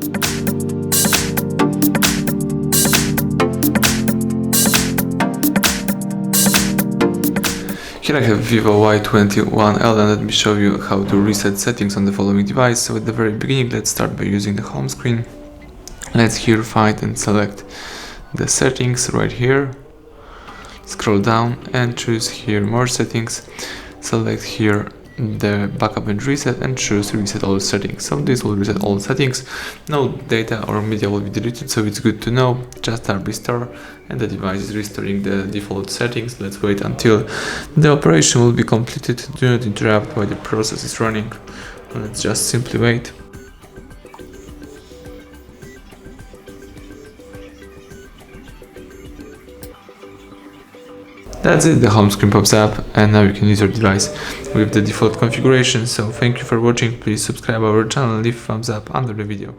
Here I have VIVO Y21L, and let me show you how to reset settings on the following device. So at the very beginning, let's start by using the home screen. Let's here find and select the settings right here. Scroll down and choose here more settings. Select here the backup and reset and choose reset all settings. So this will reset all settings. No data or media will be deleted, so it's good to know. Just tap restore and the device is restoring the default settings. Let's wait until the operation will be completed. Do not interrupt while the process is running. Let's just simply wait. That's it, the home screen pops up and now you can use your device with the default configuration. So thank you for watching, please subscribe our channel, leave a thumbs up under the video.